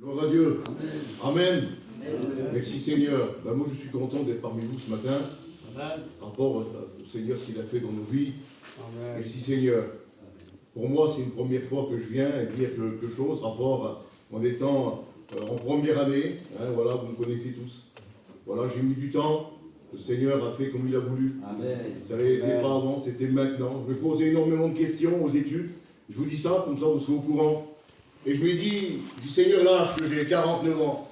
Gloire à Dieu. Amen. Merci Seigneur. Moi je suis content d'être parmi vous ce matin. Par rapport au Seigneur, ce qu'il a fait dans nos vies. Merci Seigneur. Pour moi, c'est une première fois que je viens dire quelque chose, rapport en étant en première année. Voilà, vous me connaissez tous. Voilà, j'ai mis du temps. Le Seigneur a fait comme il a voulu. Amen. Ça n'avait été pas avant, c'était maintenant. Je vais poser énormément de questions aux études. Je vous dis ça, comme ça vous serez au courant. Et je me dis Seigneur, l'âge que j'ai 49 ans.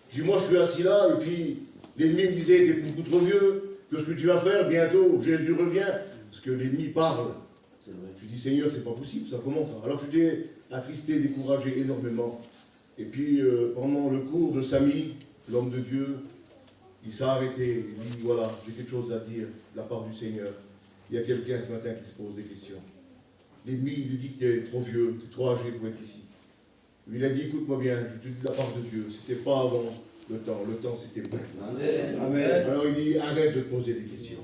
Je dis, moi je suis assis là, et puis l'ennemi me disait, t'es beaucoup trop vieux, que ce que tu vas faire, bientôt, Jésus revient. Parce que l'ennemi parle. Je dis, Seigneur, c'est pas possible, ça commence. Alors j'étais attristé, découragé énormément. Et puis, pendant le cours de Samy, l'homme de Dieu, il s'est arrêté. Il dit, voilà, j'ai quelque chose à dire de la part du Seigneur. Il y a quelqu'un ce matin qui se pose des questions. L'ennemi, il lui dit que tu es trop vieux, tu es trop âgé pour être ici. Il a dit, écoute-moi bien, je te dis de la part de Dieu, c'était pas avant le temps c'était maintenant. Amen. Amen. Alors il dit, arrête de te poser des questions.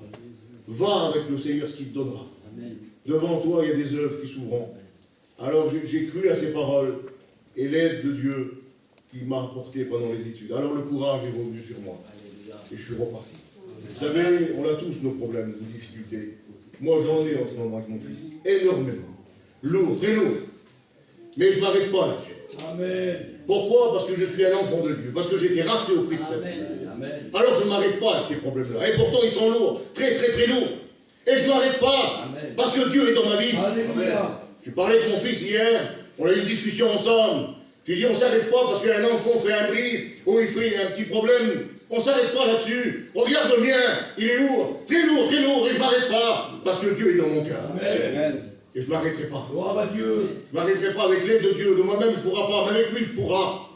Va avec le Seigneur ce qu'il te donnera. Amen. Devant toi, il y a des œuvres qui s'ouvriront. Alors j'ai cru à ces paroles et l'aide de Dieu qui m'a apporté pendant les études. Alors le courage est revenu sur moi. Et je suis reparti. Vous savez, on a tous nos problèmes, nos difficultés. Moi j'en ai en ce moment avec mon fils. Énormément. Lourd, très lourd. Mais je ne m'arrête pas là-dessus. Amen. Pourquoi? Parce que je suis un enfant de Dieu. Parce que j'ai été racheté au prix de sa vie. Alors je ne m'arrête pas avec ces problèmes-là. Et pourtant ils sont lourds. Très très très lourds. Et je ne m'arrête pas. Amen. Parce que Dieu est dans ma vie. Alléluia. J'ai parlé avec mon fils hier. On a eu une discussion ensemble. J'ai dit on ne s'arrête pas parce qu'un enfant fait un bruit. Ou il fait un petit problème. On ne s'arrête pas là-dessus. Regarde le mien. Il est lourd. Très lourd, très lourd. Et je ne m'arrête pas. Parce que Dieu est dans mon cœur. Amen. Et je ne m'arrêterai pas. Gloire à Dieu. Je ne m'arrêterai pas avec l'aide de Dieu. De moi-même, je ne pourrai pas. Mais avec lui, je pourrai.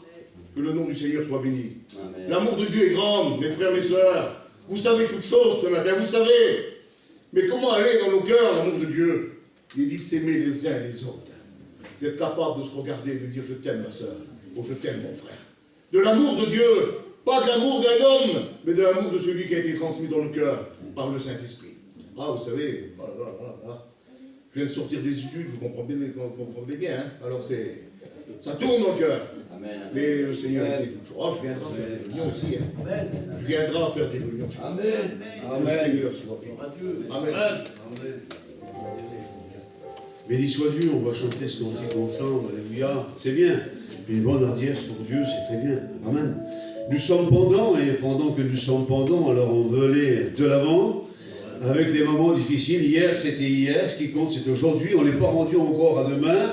Que le nom du Seigneur soit béni. L'amour de Dieu est grand, mes frères, mes sœurs. Vous savez toutes choses ce matin, vous savez. Mais comment aller dans nos cœurs, l'amour de Dieu? Il dit s'aimer les uns les autres. D'être capable de se regarder et de dire je t'aime ma sœur. Ou je t'aime mon frère. De l'amour de Dieu. Pas de l'amour d'un homme, mais de l'amour de celui qui a été transmis dans le cœur par le Saint-Esprit. Ah, vous savez, voilà. Je viens de sortir des études, vous comprenez bien, hein? Alors ça tourne dans le cœur. Mais le Seigneur sait toutes choses. Je viendrai faire des réunions aussi. Hein? Amen. Je viendrai faire des réunions chez vous. Amen. Le Seigneur soit béni. Amen. Béni soit Dieu, on va chanter ce cantique ensemble. Alléluia. C'est bien. Une bonne hardiesse pour Dieu, c'est très bien. Amen. Nous sommes pendants, et pendant que nous sommes pendants, alors on veut aller de l'avant. Avec les moments difficiles, hier c'était hier, ce qui compte c'est aujourd'hui, on n'est pas rendu encore à demain,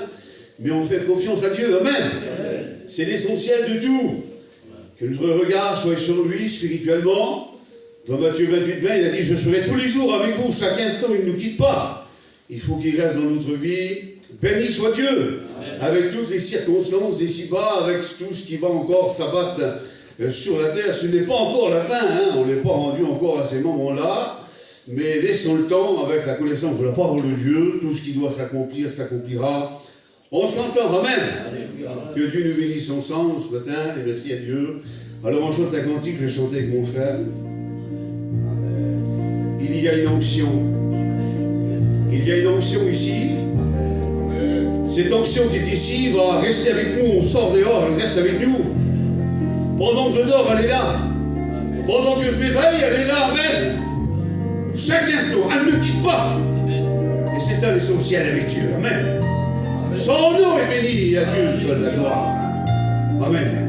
mais on fait confiance à Dieu, amen. C'est l'essentiel de tout, que notre regard soit sur lui spirituellement. Dans Matthieu 28, 20, il a dit, je serai tous les jours avec vous, chaque instant il ne nous quitte pas. Il faut qu'il reste dans notre vie, béni soit Dieu, avec toutes les circonstances ici-bas, avec tout ce qui va encore s'abattre sur la terre. Ce n'est pas encore la fin, hein, on n'est pas rendu encore à ces moments-là. Mais laissons le temps, avec la connaissance de la parole de Dieu, tout ce qui doit s'accomplir, s'accomplira. On s'entend, amen. Alléluia. Que Dieu nous bénisse ensemble ce matin, et merci à Dieu. Alors on chante un cantique, je vais chanter avec mon frère. Amen. Il y a une onction. Il y a une onction ici. Amen. Cette onction qui est ici va rester avec nous, on sort dehors, elle reste avec nous. Pendant que je dors, elle est là. Amen. Pendant que je m'éveille, elle est là, amen. Chaque instant, elle ne quitte pas. Amen. Et c'est ça l'essentiel avec Dieu. Amen. Amen. Son nom est béni et à Dieu soit de la gloire. Amen.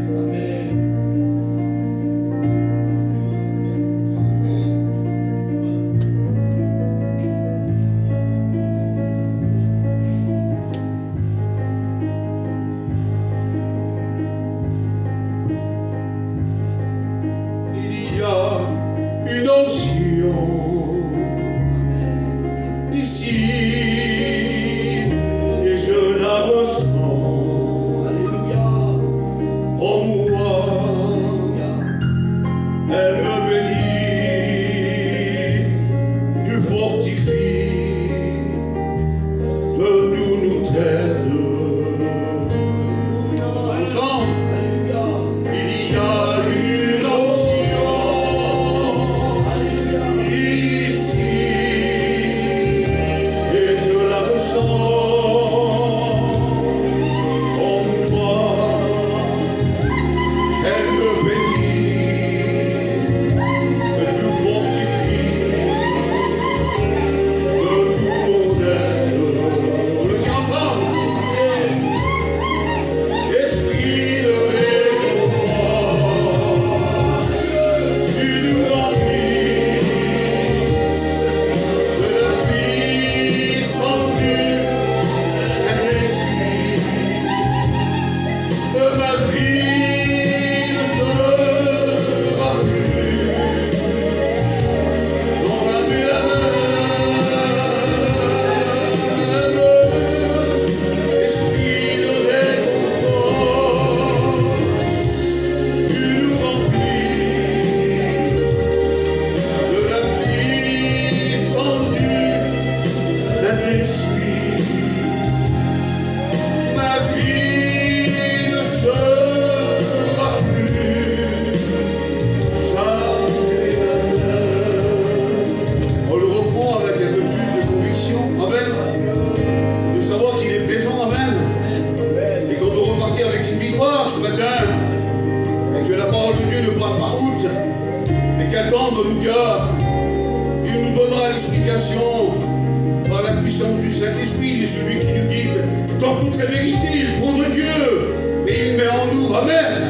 Il y a une onction ici, et je la ressens. Alléluia. Oh, ne sera plus, non jamais la même. Esprit de réconfort, tu nous remplis de la puissance du Saint-Esprit. Ma vie ne sera plus jamais la même. On le reprend avec un peu plus de conviction. Amen. De savoir qu'il est présent. Amen. Et qu'on veut repartir avec une victoire ce matin. Et que la parole de Dieu ne passe pas route. Mais qu'elle tombe dans nos cœurs. Il nous donnera l'explication par la puissance du Saint-Esprit. Il est celui qui nous guide dans toute la vérité. Il prend de Dieu et il met en nous. Amen.